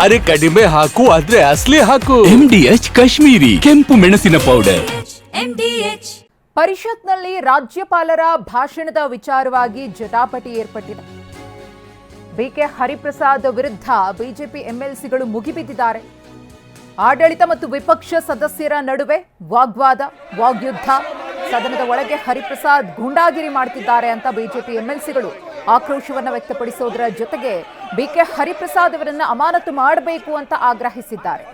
ಅರೆ ಕಡಿಮೆ ಹಾಕು ಆದ್ರೆ ಅಸಲಿ ಹಾಕು. MDH ಕಾಶ್ಮೀರಿ ಕೆಂಪು ಮೆಣಸಿನ ಪೌಡರ್. ಪರಿಷತ್ನಲ್ಲಿ ರಾಜ್ಯಪಾಲರ ಭಾಷಣದ ವಿಚಾರವಾಗಿ ಜಟಾಪಟಿ ಏರ್ಪಟ್ಟಿದೆ. ಬಿಕೆ ಹರಿಪ್ರಸಾದ್ ವಿರುದ್ಧ ಬಿಜೆಪಿ ಎಂಎಲ್ಸಿಗಳು ಮುಗಿಬಿದ್ದಿದ್ದಾರೆ. ಆಡಳಿತ ಮತ್ತು ವಿಪಕ್ಷ ಸದಸ್ಯರ ನಡುವೆ ವಾಗ್ವಾದ, ವಾಗ್ಯುದ್ಧ. ಸದನದ ಒಳಗೆ ಹರಿಪ್ರಸಾದ್ ಗೂಂಡಾಗಿರಿ ಮಾಡ್ತಿದ್ದಾರೆ ಅಂತ ಬಿಜೆಪಿ ಎಂಎಲ್ಸಿಗಳು ಆಕ್ರೋಶವನ್ನು ವ್ಯಕ್ತಪಡಿಸೋದರ ಜೊತೆಗೆ ಬಿಕೆ ಹರಿಪ್ರಸಾದ್ ಅವರನ್ನು ಅಮಾನತು ಮಾಡಬೇಕು ಅಂತ ಆಗ್ರಹಿಸಿದ್ದಾರೆ.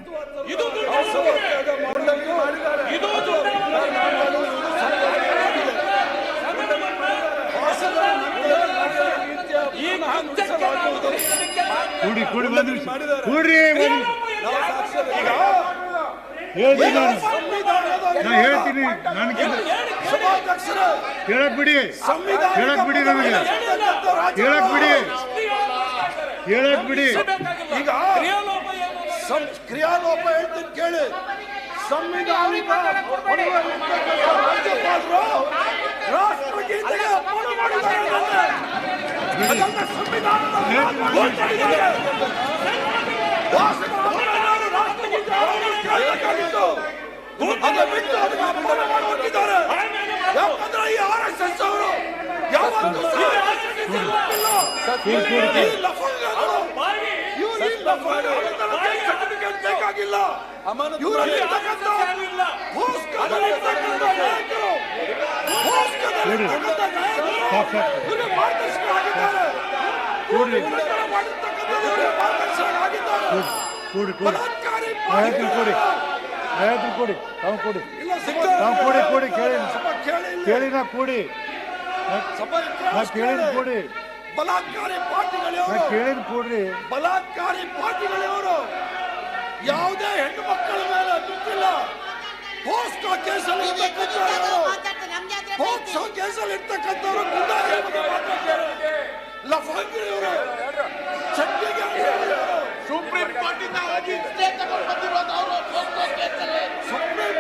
ಹೇಳ್ತೀನಿ ಹೇಳಕ್ ಬಿಡಿ ನಮಗೆ ಹೇಳಕ್ ಬಿಡಿ. ಈಗ ಕ್ರಿಯಾಲೋಪ ಹೇಳ್ತೀನಿ ಕೇಳಿ. ಸಂವಿಧಾನಿಕ ರಾಷ್ಟ್ರಗೀತೆಗೆ ಅಪಮಾನ ಮಾಡಿದ್ದಾರೆ. ಯಾಕಂದ್ರೆ ಈ RSS ಅವರು ಯಾವತ್ತೂ ಬೇಕಾಗಿಲ್ಲ. ಬಲಾತ್ಕಾರಿ ಪಾರ್ಟಿಗಳವರು ಯಾವುದೇ ಹೆಣ್ಣು ಮಕ್ಕಳ ಮೇಲೆ ಬಿಟ್ಟಿಲ್ಲ. ಪೋಸ್ಕೋ ಕೇಸಲ್ಲಿ ಇರ್ತಕ್ಕಂಥವರು ಲಫಂಗಿಯವರು ಸುಪ್ರೀಂ ಕೋರ್ಟಿಂದ ಹೋಗಿ ಸ್ಟೇ ತಗೊಂಡು ಬಂದಿರೋದು ಅವರು. ಸುಪ್ರೀಂ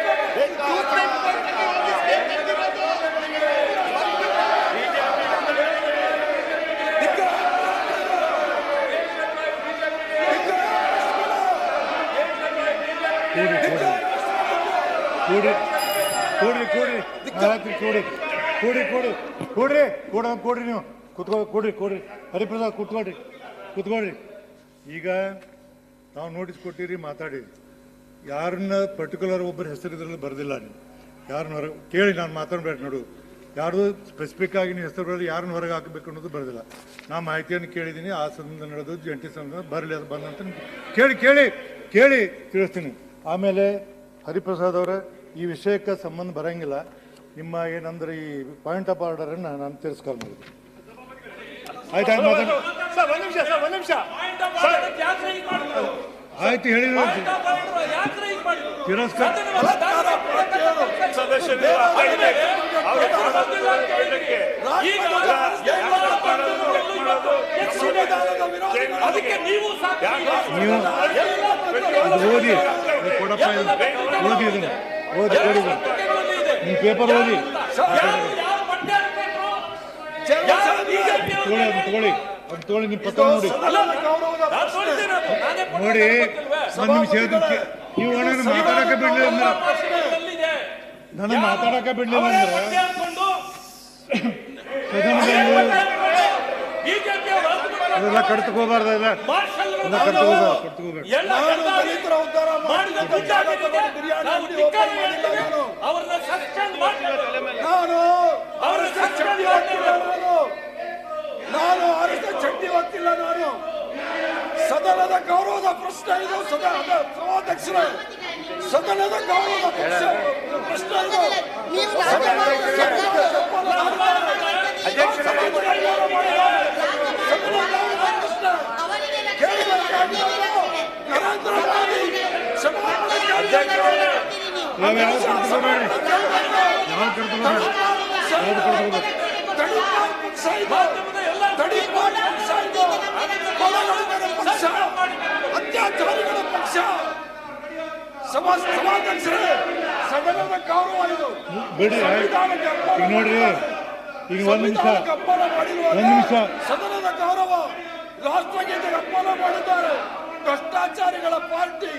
ಕೊಡ್ರಿ ನೀವು ಕೊಡ್ರಿ ಹರಿಪ್ರಸಾದ್ ಕೂತ್ಕೊಳ್ರಿ. ಈಗ ನಾವು ನೋಟಿಸ್ ಕೊಟ್ಟಿರಿ, ಮಾತಾಡಿರಿ. ಯಾರನ್ನ ಪರ್ಟಿಕ್ಯುಲರ್ ಒಬ್ಬರ ಹೆಸರು ಇದ್ರಲ್ಲಿ ಬರೆದಿಲ್ಲ. ನೀವು ಯಾರನ್ನ ಹೊರಗೆ ಕೇಳಿ, ನಾನು ಮಾತಾಡ್ಬೇಡ ನೋಡು. ಯಾರ್ದು ಸ್ಪೆಸಿಫಿಕ್ ಆಗಿ ನೀವು ಹೆಸರು ಬರೋದು ಯಾರನ್ನ ಹೊರಗೆ ಹಾಕಬೇಕು ಅನ್ನೋದು ಬರೆದಿಲ್ಲ. ನಾ ಮಾಹಿತಿಯನ್ನು ಕೇಳಿದ್ದೀನಿ. ಆ ಸಂಬಂಧ ನಡೆದು ಜಂಟಿ ಸಂಬಂಧ ಬರಲಿ, ಅದು ಬಂದಂತ ಕೇಳಿ ತಿಳಿಸ್ತೀನಿ. ಆಮೇಲೆ ಹರಿಪ್ರಸಾದ್ ಅವರ ಈ ವಿಷಯಕ್ಕೆ ಸಂಬಂಧ ಬರಂಗಿಲ್ಲ. ನಿಮ್ಮ ಏನಂದ್ರೆ ಈ ಪಾಯಿಂಟ್ ಆಫ್ ಆರ್ಡರನ್ನು ನಾನು ತಿರಸ್ಕಾರ ಮಾಡಿದ್ದೆ. ಆಯ್ತು ಹೇಳಿಲ್ಲ ತಿರಸ್ಕಾರ. ನೀವು ಓದಿ ಕೊಡಪ್ಪ, ಓದಿ ಇದನ್ನು ಕೊಡಿ, ನಿಮ್ಮ ಪೇಪರ್ ಓದಿ ತಗೊಳ್ಳಿ ನಿಮ್ಮ ಪತ್ರ ನೋಡಿ. ಒಂದು ನಿಮಿಷ ಹೇಳ್ತೀನಿ. ನೀವು ನನಗೆ ಮಾತಾಡಕ್ಕೆ ಬಿಡ್ಲಿಲ್ಲ ಅಂದ್ರೆ ಅದೆಲ್ಲ ಕಡ್ತಕೋಬಾರ್ದು. ಎಲ್ಲ ಕಡ್ತಕೋಬೇಕು. ನಾನು ಚಟ್ನಿ ಹೋಗ್ತಿಲ್ಲ. ನಾನು ಸದನದ ಗೌರವದ ಪ್ರಶ್ನೆ ಇದು. ಸಭಾಧ್ಯಕ್ಷರೇ, ಸದನದ ಗೌರವದ ಪ್ರಶ್ನೆ ಇದು. ನರೇಂದ್ರ ಅತ್ಯಾಚಾರಿಗಳ ಪಕ್ಷ. ಸಭಾಧ್ಯಕ್ಷರೇ, ಸದನದ ಗೌರವ ಇದು. ಬಿಡಿ ಈಗ ನೋಡ್ರಿ, ಈಗ ಒಂದ್ ನಿಮಿಷ ಸದನದ ಗೌರವ ರಾಷ್ಟ್ರಗೀತೆಗೆ ಅಪಮಾನ ಮಾಡಿದ್ದಾರೆ. ಭ್ರಷ್ಟಾಚಾರಿಗಳ ಪಾರ್ಟಿ,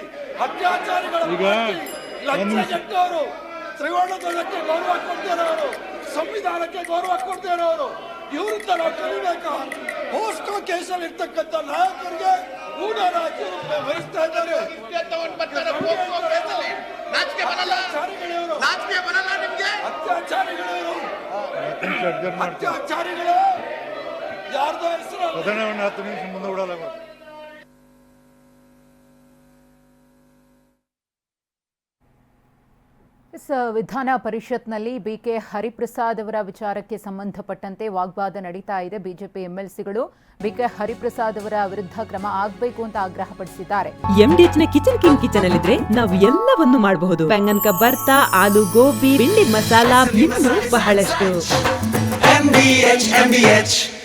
ಅತ್ಯಾಚಾರಿಗಳ ಈಗ ಪಾರ್ಟಿ, ಲಕ್ಷಗಟ್ಟವರು ತ್ರಿವರ್ಣ ಧ್ವಜಕ್ಕೆ ಗೌರವ ಕೊಡ್ತಾ ಇರೋರು, ಸಂವಿಧಾನಕ್ಕೆ ಗೌರವ ಕೊಡ್ತಾ ಇರೋರು, ಇವರಿಂದ ನಾವು ಕಲಿಬೇಕಾ? ಪೋಸ್ಕೋ ಕೇಸಲ್ಲಿ ಇರ್ತಕ್ಕಂಥ ನಾಯಕರಿಗೆ ಊಡಾರ ಹಾಕಿ ವಹಿಸ್ತಾ ಇದ್ದಾರೆ. ಅತ್ಯಾಚಾರಿಗಳು ಯಾರ್ದೋ ಹೆಸರು ಸದನವನ್ನು 10 ನಿಮಿಷ ಮುಂದೆ ಬಿಡಲ್ಲ. ವಿಧಾನ ಪರಿಷತ್ನಲ್ಲಿ ಬಿಕೆ ಹರಿಪ್ರಸಾದ್ ಅವರ ವಿಚಾರಕ್ಕೆ ಸಂಬಂಧಪಟ್ಟಂತೆ ವಾಗ್ವಾದ ನಡೀತಾ ಇದೆ. ಬಿಜೆಪಿ ಎಂಎಲ್ಸಿಗಳು ಬಿಕೆ ಹರಿಪ್ರಸಾದ್ ಅವರ ವಿರುದ್ಧ ಕ್ರಮ ಆಗಬೇಕು ಅಂತ ಆಗ್ರಹಪಡಿಸಿದ್ದಾರೆ. MDH ನ ಕಿಚನ್ ಕಿಂಗ್ ಕಿಚನ್ ಅಲ್ಲಿದ್ರೆ ನಾವು ಎಲ್ಲವನ್ನೂ ಮಾಡಬಹುದು. ಬೆಂಗನ್ಕ ಬರ್ತಾ, ಆಲೂ ಗೋಬಿ, ಭಿಂಡಿ ಮಸಾಲಾ, ಇನ್ನೂ ಬಹಳಷ್ಟು.